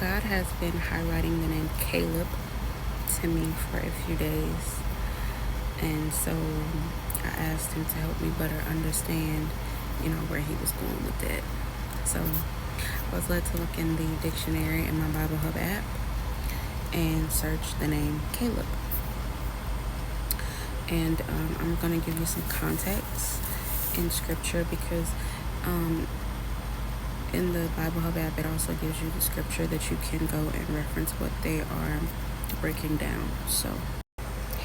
God has been highlighting the name Caleb to me for a few days, and so I asked him to help me better understand, where he was going with it. So I was led to look in the dictionary in my Bible Hub app and search the name Caleb. And I'm going to give you some context in scripture because in the Bible Hub app, it also gives you the scripture that you can go and reference what they are breaking down. So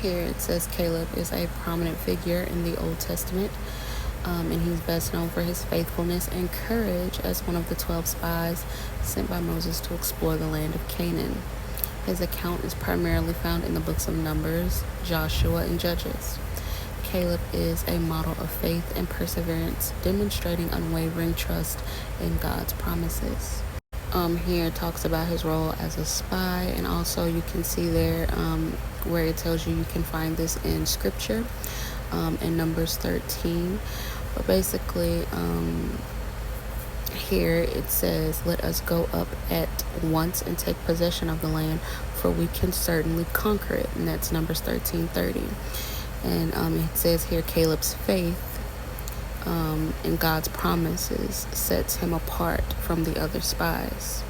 here it says Caleb is a prominent figure in the Old Testament, and he's best known for his faithfulness and courage as one of the 12 spies sent by Moses to explore the land of Canaan. His account is primarily found in the books of Numbers, Joshua, and Judges. Caleb is a model of faith and perseverance, demonstrating unwavering trust in God's promises. Here it talks about his role as a spy, and also you can see there where it tells you can find this in scripture in Numbers 13. But basically, here it says, "Let us go up at once and take possession of the land, for we can certainly conquer it." And that's Numbers 13:30. And it says here, Caleb's faith in God's promises sets him apart from the other spies.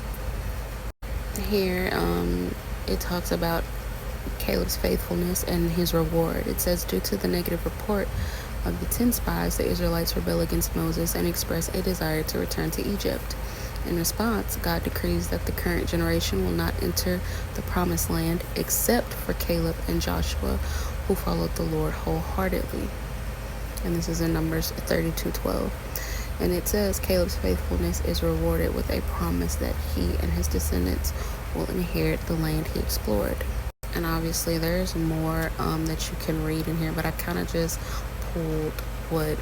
Here it talks about Caleb's faithfulness and his reward. It says, due to the negative report of the 10 spies, the Israelites rebel against Moses and express a desire to return to Egypt. In response, God decrees that the current generation will not enter the promised land except for Caleb and Joshua, who followed the Lord wholeheartedly. And this is in Numbers 32:12. And it says Caleb's faithfulness is rewarded with a promise that he and his descendants will inherit the land he explored. And obviously there's more that you can read in here, but I kind of just pulled what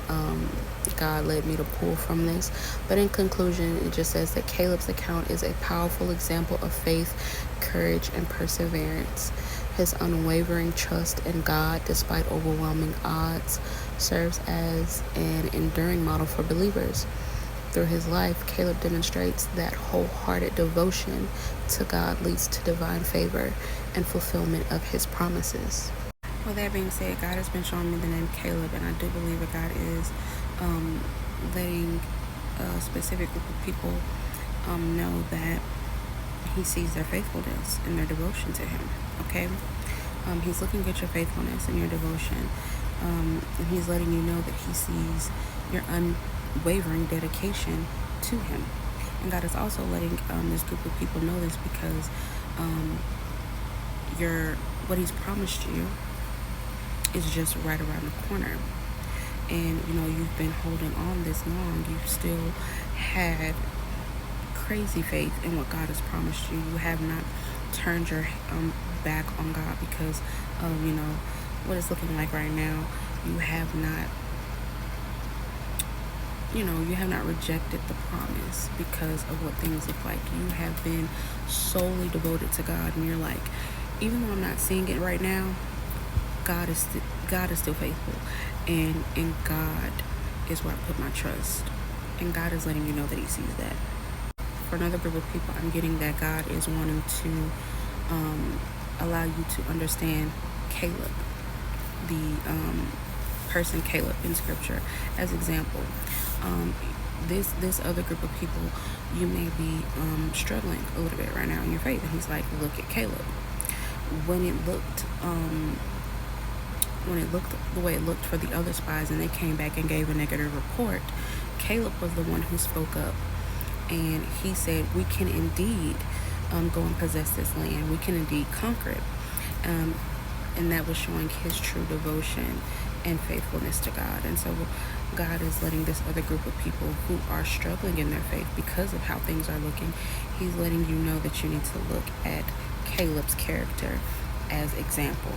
God led me to pull from this. But in conclusion, it just says that Caleb's account is a powerful example of faith, courage, and perseverance. His unwavering trust in God despite overwhelming odds serves as an enduring model for believers. Through his life, Caleb demonstrates that wholehearted devotion to God leads to divine favor and fulfillment of his promises. With that being said, God has been showing me the name Caleb, and I do believe that God is letting a specific group of people know that he sees their faithfulness and their devotion to him. Okay? He's looking at your faithfulness and your devotion, and he's letting you know that he sees your unwavering dedication to him. And God is also letting this group of people know this because what he's promised you is just right around the corner. And you've been holding on this long. You've still had crazy faith in what God has promised you. You have not turned your back on God because of what it's looking like right now. You have not rejected the promise because of what things look like. You have been solely devoted to God, and you're like, even though I'm not seeing it right now, God is still faithful, and in God is where I put my trust, and God is letting you know that he sees that. For another group of people, I'm getting that God is wanting to allow you to understand Caleb, the person Caleb in scripture, as example. This other group of people, you may be struggling a little bit right now in your faith, and he's like, look at Caleb. When it looked the way it looked for the other spies, and they came back and gave a negative report, Caleb was the one who spoke up, and he said, we can indeed go and possess this land. We can indeed conquer it. And that was showing his true devotion and faithfulness to God. And so God is letting this other group of people who are struggling in their faith because of how things are looking, he's letting you know that you need to look at Caleb's character as example.